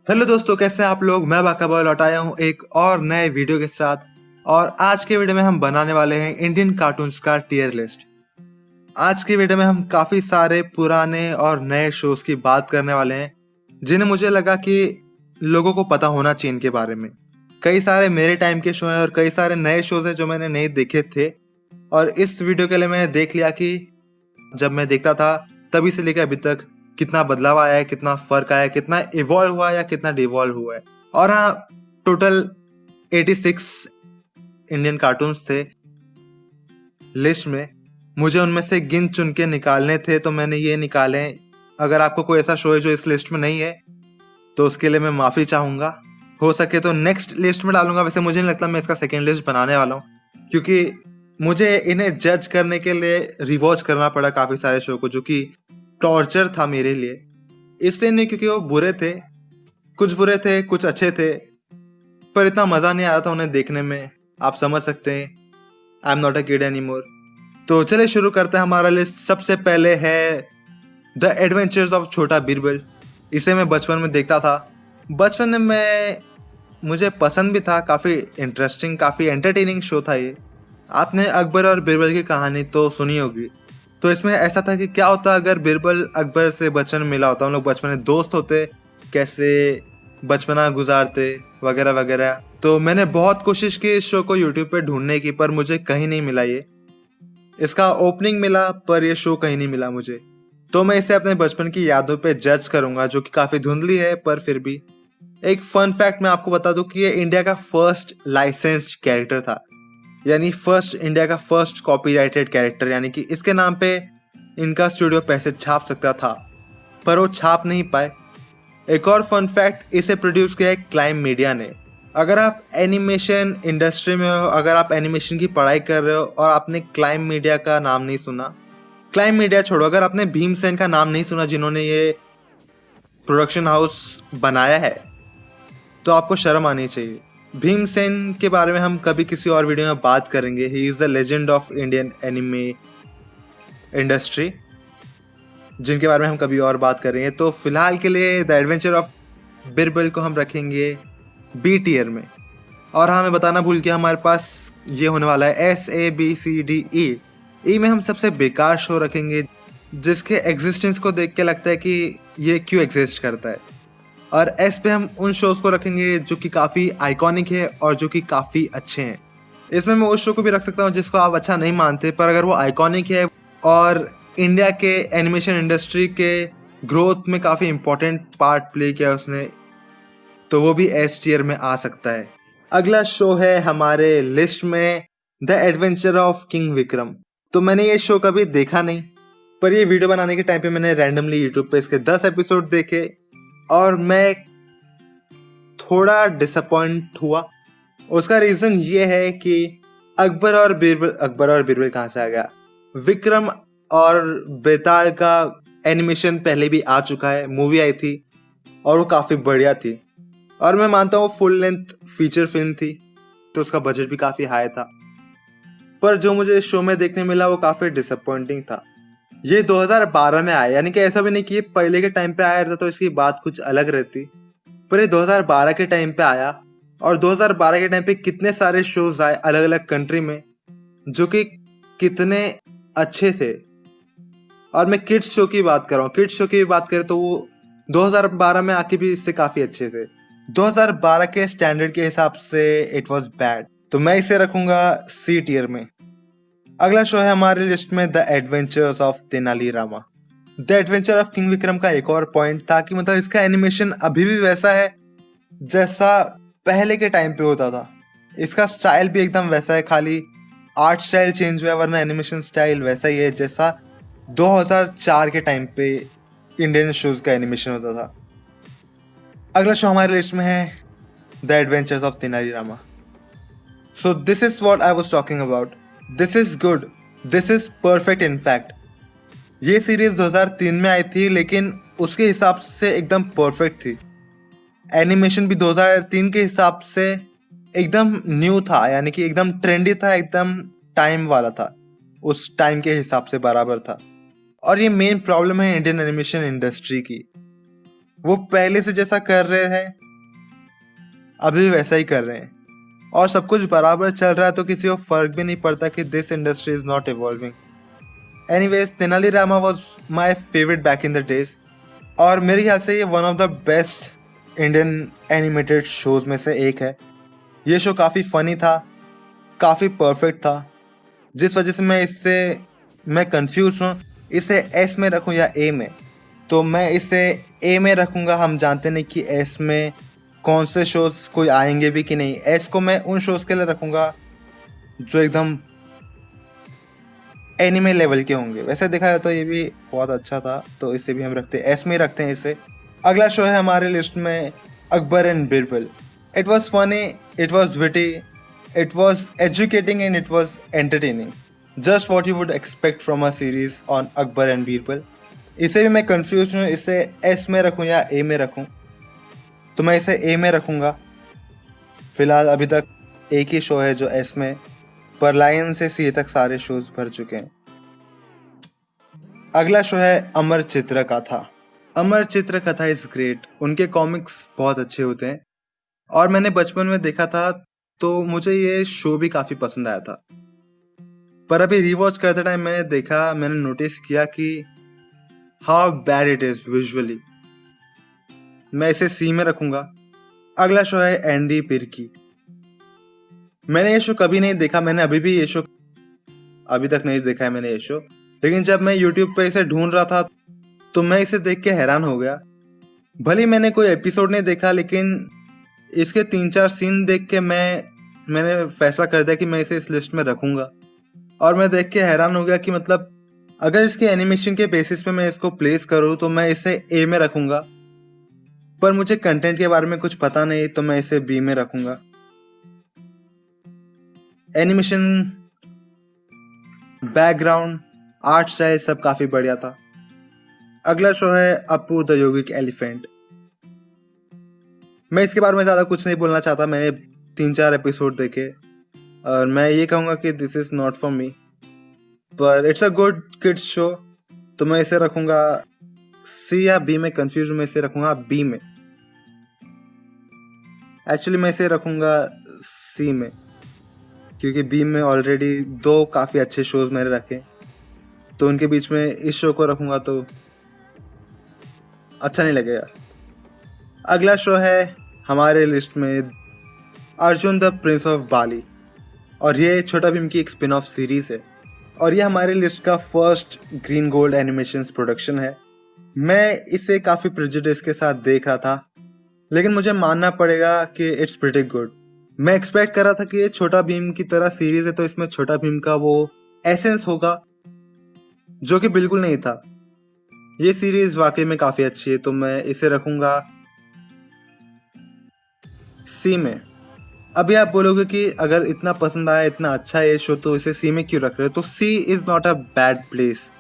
Hello दोस्तों, कैसे हैं आप लोग। मैं बाका बॉय लौट आया हूँ एक और नए वीडियो के साथ। और आज के वीडियो में हम बनाने वाले हैं इंडियन कार्टून्स का टियर लिस्ट। आज के वीडियो में हम काफी सारे पुराने और नए शोज की बात करने वाले हैं जिन्हें मुझे लगा कि लोगों को पता होना चाहिए इनके बारे में। कई सारे मेरे टाइम के शो हैं और कई सारे नए शोज हैं जो मैंने नहीं देखे थे, और इस वीडियो के लिए मैंने देख लिया कि जब मैं देखता था तभी से लेकर अभी तक कितना बदलाव आया है, कितना फर्क आया है, कितना इवॉल्व हुआ है या कितना डिवॉल्व हुआ है। और हाँ, टोटल 86 इंडियन कार्टून्स थे लिस्ट में। मुझे उनमें से गिन चुन के निकालने थे तो मैंने ये निकाले। अगर आपको कोई ऐसा शो है जो इस लिस्ट में नहीं है तो उसके लिए मैं माफी चाहूंगा। हो सके तो नेक्स्ट लिस्ट में डालूंगा। वैसे मुझे नहीं लगता मैं इसका सेकेंड लिस्ट बनाने वाला हूँ, क्योंकि मुझे इन्हें जज करने के लिए रिवॉच करना पड़ा काफी सारे शो को, जो कि टॉर्चर था मेरे लिए। इसलिए नहीं क्योंकि वो बुरे थे, कुछ बुरे थे कुछ अच्छे थे, पर इतना मजा नहीं आ रहा था उन्हें देखने में। आप समझ सकते हैं, I am not a kid any more. तो चलिए शुरू करते हैं हमारा लिस्ट। सबसे पहले है द एडवेंचर्स ऑफ छोटा बीरबल। इसे मैं बचपन में देखता था। बचपन में मुझे पसंद भी था, काफ़ी इंटरेस्टिंग, काफ़ी एंटरटेनिंग शो था ये। आपने अकबर और बीरबल की कहानी तो सुनी होगी। तो इसमें ऐसा था कि क्या होता अगर बीरबल अकबर से बचपन में मिला होता, हम लोग बचपन में दोस्त होते, कैसे बचपना गुजारते वगैरह वगैरह। तो मैंने बहुत कोशिश की इस शो को यूट्यूब पे ढूंढने की, पर मुझे कहीं नहीं मिला ये। इसका ओपनिंग मिला पर ये शो कहीं नहीं मिला मुझे। तो मैं इसे अपने बचपन की यादों पे जज करूंगा, जो कि काफ़ी धुंधली है, पर फिर भी। एक फन फैक्ट मैं आपको बता दूं कि ये इंडिया का फर्स्ट लाइसेंस्ड कैरेक्टर था, यानी फर्स्ट इंडिया का फर्स्ट कॉपीराइटेड कैरेक्टर, यानी कि इसके नाम पे इनका स्टूडियो पैसे छाप सकता था, पर वो छाप नहीं पाए। एक और फन फैक्ट, इसे प्रोड्यूस किया है क्लाइम मीडिया ने। अगर आप एनिमेशन इंडस्ट्री में हो, अगर आप एनिमेशन की पढ़ाई कर रहे हो और आपने क्लाइम मीडिया का नाम नहीं सुना, क्लाइम मीडिया छोड़ो, अगर आपने भीमसेन का नाम नहीं सुना जिन्होंने ये प्रोडक्शन हाउस बनाया है, तो आपको शर्म आनी चाहिए। भीमसेन के बारे में हम कभी किसी और वीडियो में बात करेंगे। He is the legend of Indian anime industry, जिनके बारे में हम कभी और बात करेंगे। तो फिलहाल के लिए द एडवेंचर ऑफ बीरबल को हम रखेंगे बी टियर में। और हाँ, मैं बताना भूल गया, हमारे पास ये होने वाला है SABCDE। ई में हम सबसे बेकार शो रखेंगे जिसके एग्जिस्टेंस को देख के लगता है कि ये क्यों एग्जिस्ट करता है। और एस पे हम उन शोज को रखेंगे जो कि काफ़ी आइकॉनिक है और जो कि काफ़ी अच्छे हैं। इसमें मैं उस शो को भी रख सकता हूँ जिसको आप अच्छा नहीं मानते, पर अगर वो आइकॉनिक है और इंडिया के एनिमेशन इंडस्ट्री के ग्रोथ में काफ़ी इंपॉर्टेंट पार्ट प्ले किया उसने, तो वो भी एस टियर में आ सकता है। अगला शो है हमारे लिस्ट में the adventure of king Vikram. तो मैंने ये शो कभी देखा नहीं, पर ये वीडियो बनाने के टाइम पे मैंने रैंडमली यूट्यूब पे इसके 10 एपिसोड देखे और मैं थोड़ा डिसअपॉइंट हुआ। उसका रीजन ये है कि अकबर और बीरबल कहाँ से आ गया। विक्रम और बेताल का एनिमेशन पहले भी आ चुका है, मूवी आई थी और वो काफी बढ़िया थी, और मैं मानता हूँ फुल लेंथ फीचर फिल्म थी, तो उसका बजट भी काफी हाई था। पर जो मुझे इस शो में देखने मिला वो काफी डिसअपॉइंटिंग था। ये 2012 में आया, यानी कि ऐसा भी नहीं कि ये पहले के टाइम पे आया था तो इसकी बात कुछ अलग रहती, पर ये 2012 के टाइम पे आया। और 2012 के टाइम पे कितने सारे शोज आए अलग अलग कंट्री में जो कि कितने अच्छे थे। और मैं किड्स शो की बात कर रहा हूँ, किड्स शो की भी बात करें तो वो 2012 में आके भी इससे काफी अच्छे थे। 2012 के स्टैंडर्ड के हिसाब से इट वॉज बैड, तो मैं इसे रखूंगा सी टियर में। अगला शो है हमारे लिस्ट में the adventures of Tenali Rama. The adventure of king Vikram का एक और पॉइंट था कि मतलब इसका एनिमेशन अभी भी वैसा है जैसा पहले के टाइम पे होता था। इसका स्टाइल भी एकदम वैसा है, खाली आर्ट स्टाइल चेंज हुआ है, वरना एनिमेशन स्टाइल वैसा ही है जैसा 2004 के टाइम पे इंडियन शोज का एनिमेशन होता था। अगला शो हमारे लिस्ट में है the adventures of Tenali Rama. So this is what I was talking about. This is good, this is perfect. In fact ये सीरीज 2003 में आई थी, लेकिन उसके हिसाब से एकदम परफेक्ट थी। एनिमेशन भी 2003 के हिसाब से एकदम न्यू था, यानी कि एकदम ट्रेंडी था, एकदम टाइम वाला था, उस टाइम के हिसाब से बराबर था। और ये मेन प्रॉब्लम है इंडियन एनिमेशन इंडस्ट्री की। वो पहले से जैसा कर रहे हैं अभी भी वैसा ही कर रहे हैं, और सब कुछ बराबर चल रहा है, तो किसी को फर्क भी नहीं पड़ता कि this industry is not evolving. Anyways, Tenali Rama was my favourite back in the days, और मेरे ख्याल से ये one of the best Indian animated shows में से एक है। ये शो काफ़ी फनी था, काफ़ी परफेक्ट था, जिस वजह से मैं कंफ्यूज हूँ इसे एस में रखूँ या ए में। तो मैं इसे ए में रखूँगा। हम जानते नहीं कि एस में कौन से शोज़ कोई आएंगे भी कि नहीं। एस को मैं उन शोज़ के लिए रखूँगा जो एकदम एनिमे लेवल के होंगे। वैसे देखा जाए तो ये भी बहुत अच्छा था, तो इसे भी हम रखते हैं एस में रखते हैं इसे। अगला शो है हमारे लिस्ट में Akbar and Birbal. It was funny, it was witty, it was educating and it was entertaining, just what you would expect from a series on Akbar and Birbal. इसे भी मैं कंफ्यूज हूँ इसे एस में रखूँ या ए में रखूँ, तो मैं इसे ए में रखूँगा। फिलहाल अभी तक एक ही शो है जो एस में, पर लाइन से सी तक सारे शोज भर चुके हैं। अगला शो है अमर चित्र कथा। अमर चित्र कथा इज ग्रेट। उनके कॉमिक्स बहुत अच्छे होते हैं, और मैंने बचपन में देखा था, तो मुझे ये शो भी काफी पसंद आया था। पर अभी रिवॉच करते टाइम मैंने नोटिस किया कि how bad it is visually. मैं इसे सी में रखूंगा। अगला शो है एंडी पिरकी। मैंने ये शो कभी नहीं देखा, मैंने अभी तक नहीं देखा है मैंने ये शो, लेकिन जब मैं YouTube पे इसे ढूंढ रहा था तो मैं इसे देख के हैरान हो गया। भले मैंने कोई एपिसोड नहीं देखा, लेकिन इसके 3-4 सीन देख के मैंने फैसला कर दिया कि मैं इसे इस लिस्ट में रखूंगा। और मैं देख के हैरान हो गया कि मतलब अगर इसके एनिमेशन के बेसिस पे मैं इसको प्लेस करूँ तो मैं इसे ए में रखूंगा, पर मुझे कंटेंट के बारे में कुछ पता नहीं, तो मैं इसे बी में रखूंगा। एनिमेशन, बैकग्राउंड, आर्ट स्टाइल सब काफी बढ़िया था। अगला शो है अपू द योगिक एलिफेंट। मैं इसके बारे में ज्यादा कुछ नहीं बोलना चाहता, मैंने 3-4 एपिसोड देखे, और मैं ये कहूंगा कि this is not for me, पर it's a good kids show, तो मैं इसे रखूंगा सी या बी में, कंफ्यूज में इसे रखूंगा बी में। एक्चुअली मैं इसे रखूंगा सी में, क्योंकि बी में ऑलरेडी 2 काफी अच्छे शोज मैंने रखे, तो उनके बीच में इस शो को रखूंगा तो अच्छा नहीं लगेगा। अगला शो है हमारे लिस्ट में अर्जुन द प्रिंस ऑफ बाली, और ये छोटा भीम की एक स्पिन ऑफ सीरीज है, और ये हमारे लिस्ट का first green gold animations production है। मैं इसे काफी प्रेजुडिस के साथ देख रहा था, लेकिन मुझे मानना पड़ेगा कि इट्स प्रीटी गुड। मैं एक्सपेक्ट कर रहा था कि ये छोटा भीम की तरह सीरीज है, तो इसमें छोटा भीम का वो एसेंस होगा, जो कि बिल्कुल नहीं था। ये सीरीज वाकई में काफी अच्छी है, तो मैं इसे रखूंगा सी में। अभी आप बोलोगे कि अगर इतना पसंद आया, इतना अच्छा है ये शो, तो इसे सी में क्यों रख रहे हो? तो C is not a bad place.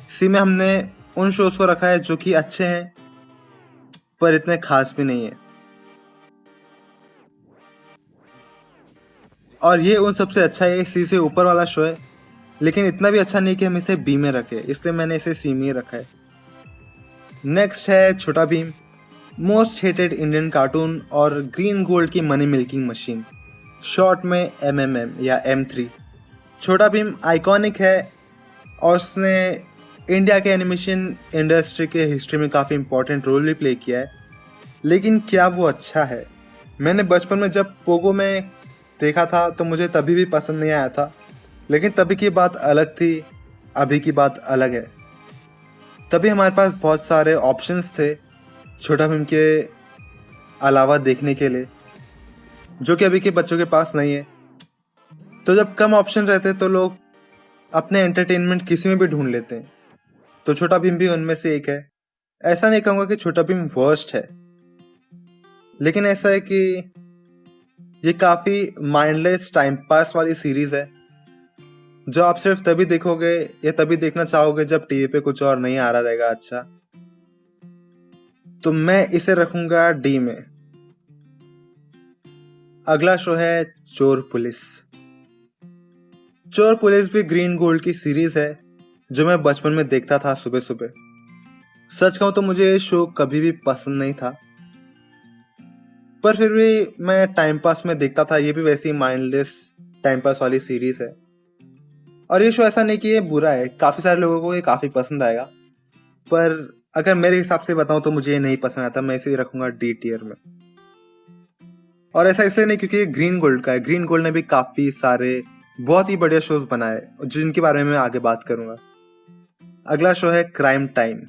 C में हमने उन शोज को रखा है जो कि अच्छे हैं, पर इतने खास भी नहीं है, और ये उन सबसे अच्छा है, सी से ऊपर वाला शो है, लेकिन इतना भी अच्छा नहीं कि हम इसे बी में रखें, इसलिए मैंने इसे सी में रखा है। नेक्स्ट है छोटा Bhim, most hated Indian cartoon और ग्रीन गोल्ड की मनी मिल्किंग मशीन, शॉर्ट में MMM या M3। छोटा भीम आइकॉनिक है, और उसने इंडिया के एनिमेशन इंडस्ट्री के हिस्ट्री में काफ़ी इंपॉर्टेंट रोल भी प्ले किया है, लेकिन क्या वो अच्छा है? मैंने बचपन में जब पोगो में देखा था तो मुझे तभी भी पसंद नहीं आया था, लेकिन तभी की बात अलग थी, अभी की बात अलग है। तभी हमारे पास बहुत सारे ऑप्शंस थे छोटा भीम के अलावा देखने के लिए, जो कि अभी के बच्चों के पास नहीं है। तो जब कम ऑप्शन रहते तो लोग अपने एंटरटेनमेंट किसी में भी ढूंढ लेते हैं, तो छोटा भीम भी उनमें से एक है। ऐसा नहीं कहूँगा कि छोटा भीम वर्स्ट है, लेकिन ऐसा है कि ये काफ़ी माइंडलेस टाइम पास वाली सीरीज है, जो आप सिर्फ तभी देखोगे या तभी देखना चाहोगे जब टीवी पे कुछ और नहीं आ रहा रहेगा अच्छा। तो मैं इसे रखूंगा डी में। अगला शो है चोर पुलिस। चोर पुलिस भी ग्रीन गोल्ड की सीरीज है, जो मैं बचपन में देखता था सुबह सुबह। सच कहूँ तो मुझे ये शो कभी भी पसंद नहीं था, पर फिर भी मैं टाइम पास में देखता था। ये भी वैसी माइंडलेस टाइम पास वाली सीरीज है, और ये शो ऐसा नहीं कि ये बुरा है, काफी सारे लोगों को ये काफी पसंद आएगा। पर अगर मेरे हिसाब से बताऊं तो मुझे ये नहीं पसंद आता, मैं इसे रखूंगा डी टियर में। और ऐसा इसलिए नहीं क्योंकि ये ग्रीन गोल्ड का है। ग्रीन गोल्ड ने भी काफी सारे बहुत ही बढ़िया शोज बनाए जिनके बारे में मैं आगे बात करूंगा। अगला शो है क्राइम टाइम।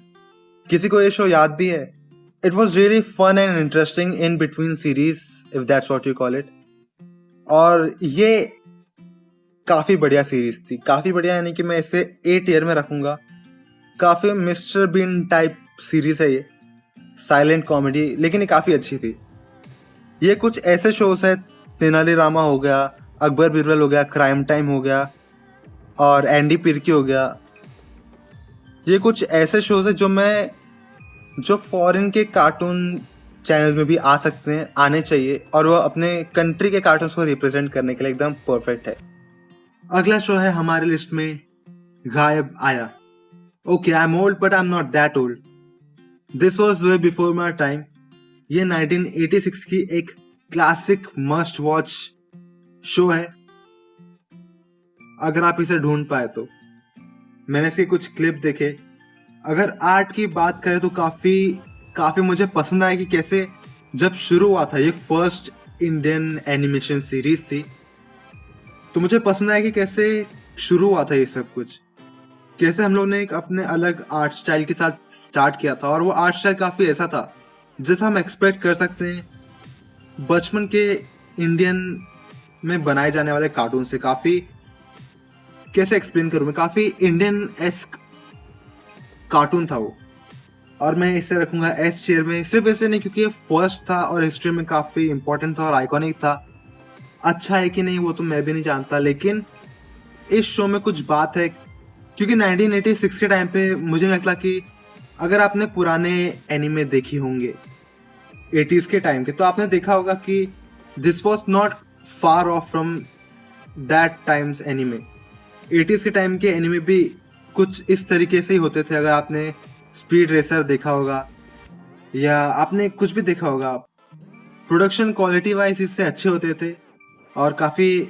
किसी को ये शो याद भी है? It was really fun and interesting in between series, if that's what you call it. और ये काफी बढ़िया सीरीज थी, काफी बढ़िया, यानी कि मैं इसे ए टियर में रखूंगा। काफी मिस्टर बीन टाइप सीरीज है ये, साइलेंट कॉमेडी, लेकिन ये काफी अच्छी थी। ये कुछ ऐसे शोज है, तेनालीरामा हो गया, अकबर बिरबल हो गया, क्राइम टाइम हो गया और एंडी पिर्की हो गया। ये कुछ ऐसे शोज है जो फॉरेन के कार्टून चैनल्स में भी आ सकते हैं, आने चाहिए, और वो अपने कंट्री के कार्टून्स को रिप्रेजेंट करने के लिए एकदम परफेक्ट है। अगला शो है हमारे लिस्ट में गायब आया। Okay, I am old but I am not that old. This was way before my time. ये 1986 की एक क्लासिक मस्ट वॉच शो है, अगर आप इसे ढूंढ पाए तो। मैंने इसके कुछ क्लिप देखे। अगर आर्ट की बात करें तो काफी मुझे पसंद आया कि कैसे जब शुरू हुआ था, ये फर्स्ट इंडियन एनिमेशन सीरीज थी, तो मुझे पसंद आया कि कैसे शुरू हुआ था ये सब कुछ, कैसे हम लोग ने एक अपने अलग आर्ट स्टाइल के साथ स्टार्ट किया था। और वो आर्ट स्टाइल काफी ऐसा था जैसा हम एक्सपेक्ट कर सकते हैं बचपन के इंडियन में बनाए जाने वाले कार्टून से। काफी, कैसे एक्सप्लेन करूं मैं, काफी इंडियन एस्क कार्टून था वो। और मैं इसे रखूंगा एस टियर में, सिर्फ ऐसे नहीं क्योंकि ये फर्स्ट था और हिस्ट्री में काफी इंपॉर्टेंट था और आइकॉनिक था। अच्छा है कि नहीं वो तो मैं भी नहीं जानता, लेकिन इस शो में कुछ बात है, क्योंकि 1986 के टाइम पे मुझे लगता कि अगर आपने पुराने एनिमे देखी होंगे 80s के टाइम के, तो आपने देखा होगा कि this was not far of from that times anime. 80s के टाइम के एनिमे भी कुछ इस तरीके से ही होते थे। अगर आपने स्पीड रेसर देखा होगा या आपने कुछ भी देखा होगा, प्रोडक्शन क्वालिटी वाइज इससे अच्छे होते थे और काफ़ी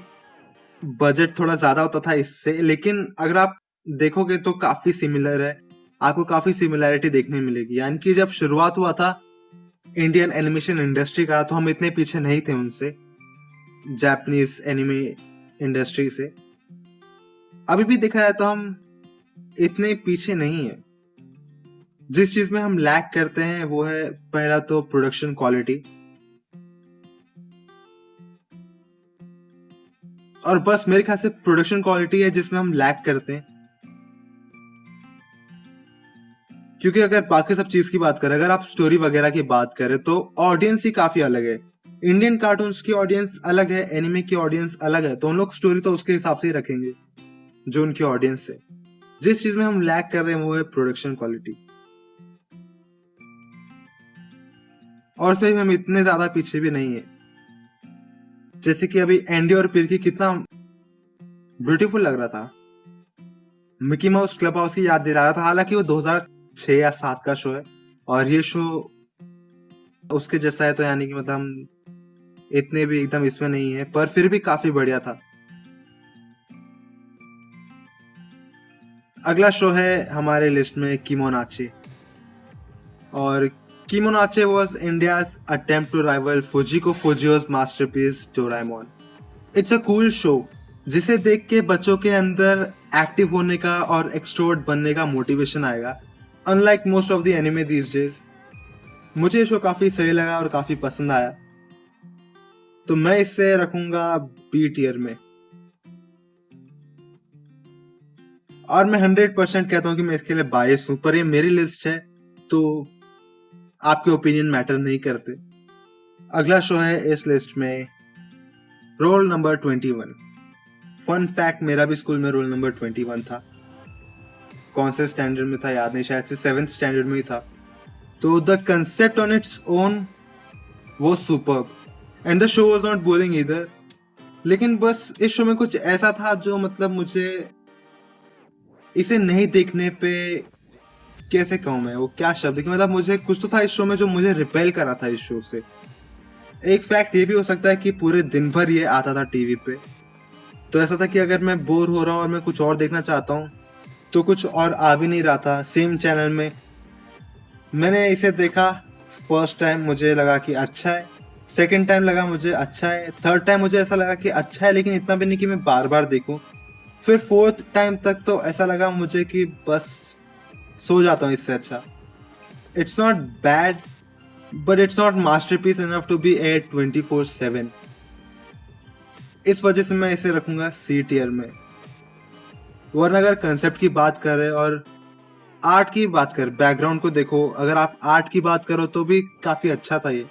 बजट थोड़ा ज़्यादा होता था इससे, लेकिन अगर आप देखोगे तो काफ़ी सिमिलर है, आपको काफ़ी सिमिलैरिटी देखने मिलेगी। यानी कि जब शुरुआत हुआ था इंडियन एनिमेशन इंडस्ट्री का, तो हम इतने पीछे नहीं थे उनसे, जापानीज एनिमे इंडस्ट्री से। अभी भी देखा जाए तो हम इतने पीछे नहीं है। जिस चीज में हम लैक करते हैं वो है पहला तो प्रोडक्शन क्वालिटी, और बस मेरे ख्याल से प्रोडक्शन क्वालिटी है जिसमें हम लैक करते हैं। क्योंकि अगर बाकी सब चीज की बात करें, अगर आप स्टोरी वगैरह की बात करें, तो ऑडियंस ही काफी अलग है। इंडियन कार्टून्स की ऑडियंस अलग है, एनिमे की ऑडियंस अलग है, तो उन लोग स्टोरी तो उसके हिसाब से ही रखेंगे जो उनकी ऑडियंस है। जिस चीज में हम लैक कर रहे हैं वो है प्रोडक्शन क्वालिटी, और उसमें भी हम इतने ज्यादा पीछे भी नहीं है। जैसे कि अभी एंडी और पिर्की कितना ब्यूटीफुल लग रहा था, मिकी माउस क्लब हाउस की याद दिला रहा था। हालांकि वो 2006 या 7 का शो है और ये शो उसके जैसा है, तो यानी कि मतलब हम इतने भी एकदम इसमें नहीं है, पर फिर भी काफी बढ़िया था। अगला शो है हमारे लिस्ट में किमोनाचे, और किमोनाचे was India's attempt to rival Fujiko Fujio's masterpiece Doraemon. It's a cool show जिसे देख के बच्चों के अंदर एक्टिव होने का और एक्सट्रोवर्ट बनने का मोटिवेशन आएगा, unlike most of the anime these days. मुझे ये शो काफी सही लगा और काफी पसंद आया, तो मैं इसे रखूंगा बी टियर में। और मैं 100% कहता हूँ कि मैं इसके लिए बायस हूँ, पर ये मेरी लिस्ट है तो आपके ओपिनियन मैटर नहीं करते। अगला शो है इस लिस्ट में रोल नंबर 21। फन फैक्ट, मेरा भी स्कूल में रोल नंबर 21 था। कौन से स्टैंडर्ड में था याद नहीं, शायद से 7th स्टैंडर्ड में ही था। तो the concept on its own वो superb and the show was not boring either. लेकिन बस इस शो में कुछ ऐसा था जो मतलब मुझे इसे नहीं देखने पे कैसे कहूँ मैं वो क्या शब्द कि मतलब मुझे कुछ तो था इस शो में जो मुझे रिपेल करा था इस शो से। एक फैक्ट ये भी हो सकता है कि पूरे दिन भर ये आता था टीवी पे, तो ऐसा था कि अगर मैं बोर हो रहा हूँ और मैं कुछ और देखना चाहता हूँ तो कुछ और आ भी नहीं रहा था सेम चैनल में। मैंने इसे देखा, फर्स्ट टाइम मुझे लगा कि अच्छा है, सेकंड टाइम लगा मुझे अच्छा है, थर्ड टाइम मुझे ऐसा लगा कि अच्छा है लेकिन इतना भी नहीं कि मैं बार बार देखूं, फिर फोर्थ टाइम तक तो ऐसा लगा मुझे कि बस सो जाता हूँ इससे अच्छा। It's not bad but it's not masterpiece enough to be at 24/7। इस वजह से मैं इसे रखूंगा सी टियर में। वरना अगर कंसेप्ट की बात करें और आर्ट की बात कर, बैकग्राउंड को देखो, अगर आप आर्ट की बात करो तो भी काफी अच्छा था ये।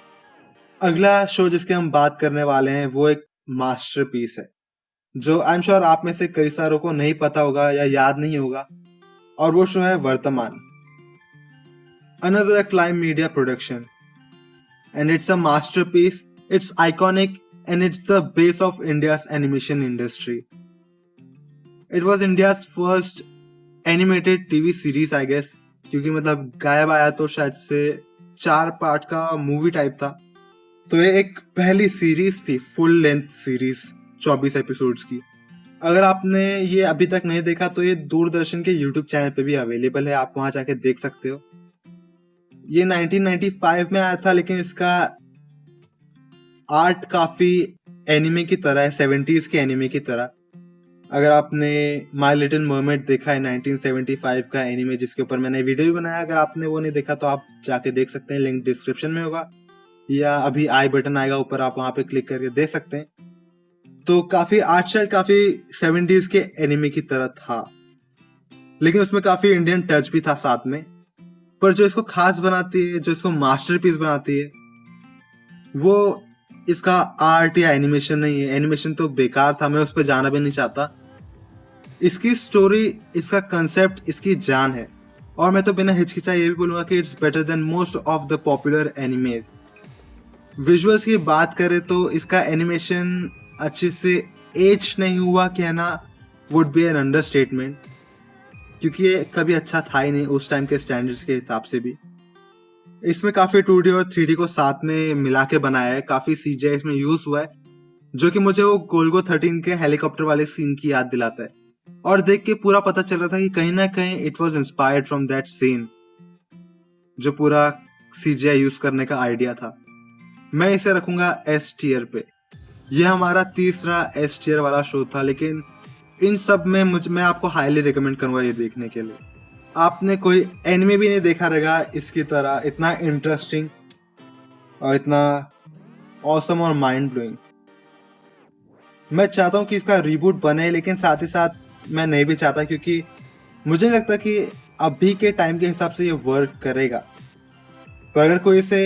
अगला शो जिसके हम बात करने वाले हैं वो एक मास्टरपीस है जो आई एम श्योर आप में से कई सारों को नहीं पता होगा या याद नहीं होगा, और वो शो है वर्तमान, another climb media production, and it's a masterpiece, it's iconic and it's the base of India's animation industry. It was India's first animated TV series I guess, क्योंकि मतलब गायब आया तो शायद से 4 पार्ट का मूवी टाइप था, तो ये एक पहली सीरीज थी, फुल लेंथ सीरीज 24 एपिसोड्स की। अगर आपने ये अभी तक नहीं देखा तो ये दूरदर्शन के यूट्यूब चैनल पे भी अवेलेबल है, आप वहां जाके देख सकते हो। ये 1995 में आया था लेकिन इसका आर्ट काफी एनिमे की तरह है, 70s के एनिमे की तरह। अगर आपने माय लिटिल मरमेड देखा है 1975 का एनिमे जिसके ऊपर मैंने वीडियो भी बनाया, अगर आपने वो नहीं देखा तो आप जाके देख सकते हैं, लिंक डिस्क्रिप्शन में होगा या अभी आई बटन आएगा ऊपर, आप वहां पे क्लिक करके देख सकते हैं। तो काफी आर्ट स्टाइल काफी 70s के एनिमे की तरह था, लेकिन उसमें काफी इंडियन टच भी था साथ में। पर जो इसको खास बनाती है, जो इसको मास्टरपीस बनाती है, वो इसका आर्ट या एनिमेशन नहीं है। एनिमेशन तो बेकार था, मैं उस पर जाना भी नहीं चाहता। इसकी स्टोरी, इसका कंसेप्ट, इसकी जान है, और मैं तो बिना हिचकिचाए ये भी बोलूंगा कि it's better than most of the popular animes. Visuals की बात करें तो इसका एनिमेशन अच्छे से एज नहीं हुआ कहना वुड बी एन अंडरस्टेटमेंट, क्योंकि ये कभी अच्छा था ही नहीं उस टाइम के स्टैंडर्ड्स के हिसाब से भी। इसमें काफी 2D और 3D को साथ में मिला के बनाया है, काफी CGI इसमें यूज हुआ है, जो कि मुझे वो गोल्गो 13 के हेलीकॉप्टर वाले सीन की याद दिलाता है, और देख के पूरा पता चल रहा था कि कहीं ना कहीं it was inspired from that scene, जो पूरा CGI यूज करने का आइडिया था। मैं इसे रखूंगा S टियर पे। यह हमारा तीसरा S टियर वाला शो था, लेकिन इन सब में मैं आपको हाईली रिकमेंड करूंगा ये देखने के लिए। आपने कोई एनिमे भी नहीं देखा रहेगा इसकी तरह, इतना इंटरेस्टिंग और इतना ऑसम और माइंड ब्लोइंग। मैं चाहता हूँ कि इसका रीबूट बने, लेकिन साथ ही साथ मैं नहीं भी चाहता, क्योंकि मुझे नहीं लगता कि अभी के टाइम के हिसाब से ये वर्क करेगा। पर अगर कोई इसे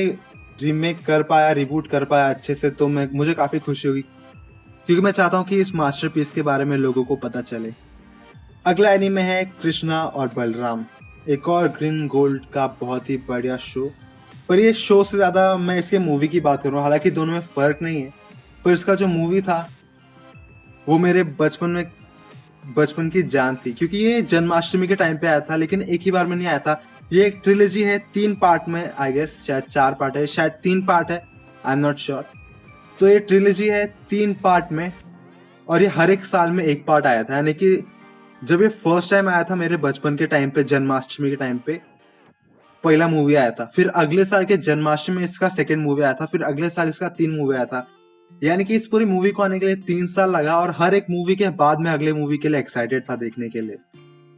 रीमेक कर पाया, रिबूट कर पाया अच्छे से, तो मुझे काफ़ी खुशी होगी, क्योंकि मैं चाहता हूँ कि इस मास्टरपीस के बारे में लोगों को पता चले। अगला एनीमे है कृष्णा और बलराम, एक और ग्रीन गोल्ड का बहुत ही बढ़िया शो। पर ये शो से ज़्यादा मैं इसके मूवी की बात करूँ, हालांकि दोनों में फ़र्क नहीं है, पर इसका जो मूवी था वो मेरे बचपन की जान थी, क्योंकि ये जन्माष्टमी के टाइम पे आया था, लेकिन एक ही बार में नहीं आया था। ये एक ट्रिलॉजी है, 3 पार्ट में, आई गेस शायद 4 पार्ट है, शायद 3 पार्ट है, आई एम नॉट श्योर। तो ये ट्रिलॉजी है 3 पार्ट में, और ये हर एक साल में एक पार्ट आया था। यानी कि जब ये फर्स्ट टाइम आया था मेरे बचपन के टाइम पे, जन्माष्टमी के टाइम पे पहला मूवी आया था, फिर अगले साल के जन्माष्टमी में इसका सेकंड मूवी आया था, फिर अगले साल इसका 3 मूवी आया था। यानी कि इस पूरी मूवी को आने के लिए 3 साल लगा, और हर एक मूवी के बाद में अगले मूवी के लिए एक्साइटेड था देखने के लिए,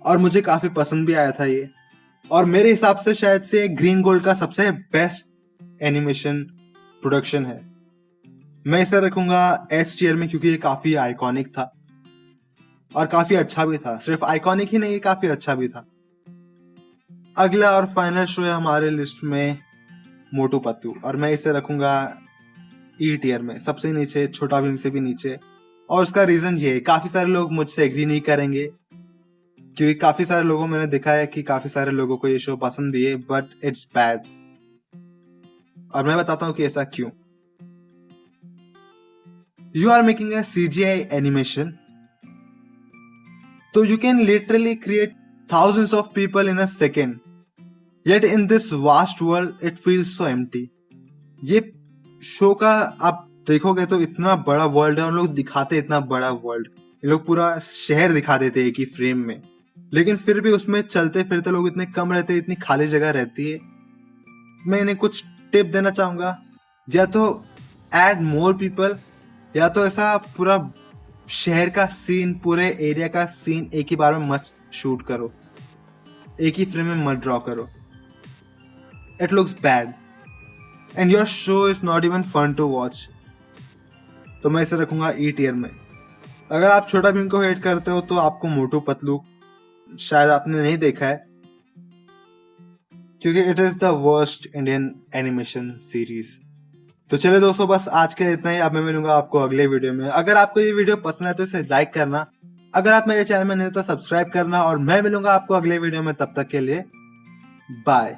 और मुझे काफी पसंद भी आया था ये। और मेरे हिसाब से शायद से ग्रीन गोल्ड का सबसे बेस्ट एनिमेशन प्रोडक्शन है। मैं इसे रखूंगा S टियर में, क्योंकि ये काफी आइकॉनिक था और काफी अच्छा भी था। सिर्फ आइकॉनिक ही नहीं, काफी अच्छा भी था। अगला और फाइनल शो है हमारे लिस्ट में मोटू पतलू, और मैं इसे रखूंगा E टियर में, सबसे नीचे, छोटा भीम से भी नीचे। और उसका रीजन ये है, काफी सारे लोग मुझसे एग्री नहीं करेंगे, क्योंकि काफी सारे लोगों मैंने देखा है कि काफी सारे लोगों को ये शो पसंद भी है, बट इट्स बैड। और मैं बताता हूं कि ऐसा क्यों। You are making a CGI animation, तो you can literally create thousands of people in a second, Yet in this vast world, it feels so empty. ये शो का आप देखोगे तो इतना बड़ा वर्ल्ड है और लोग दिखाते इतना बड़ा वर्ल्ड, ये लोग पूरा शहर दिखा देते एक ही फ्रेम में, लेकिन फिर भी उसमें चलते फिरते लोग इतने कम रहते हैं, इतनी खाली जगह रहती है। मैं इन्हें कुछ टिप देना चाहूंगा, या तो ऐड मोर पीपल, या तो ऐसा पूरा शहर का सीन, पूरे एरिया का सीन एक ही बार में मत शूट करो, एक ही फ्रेम में मत ड्रॉ करो। It looks bad and your show is not even fun to watch. तो मैं इसे रखूंगा ई टियर में। अगर आप छोटा भीम को हेट करते हो तो आपको मोटू पतलू शायद आपने नहीं देखा है, क्योंकि it is the worst Indian animation series. तो चलिए दोस्तों, बस आज के इतना ही। अब मैं मिलूंगा आपको अगले वीडियो में। अगर आपको ये वीडियो पसंद है तो इसे लाइक करना, अगर आप मेरे चैनल में नहीं हो तो सब्सक्राइब करना, और मैं मिलूंगा आपको अगले वीडियो में। तब तक के लिए बाय।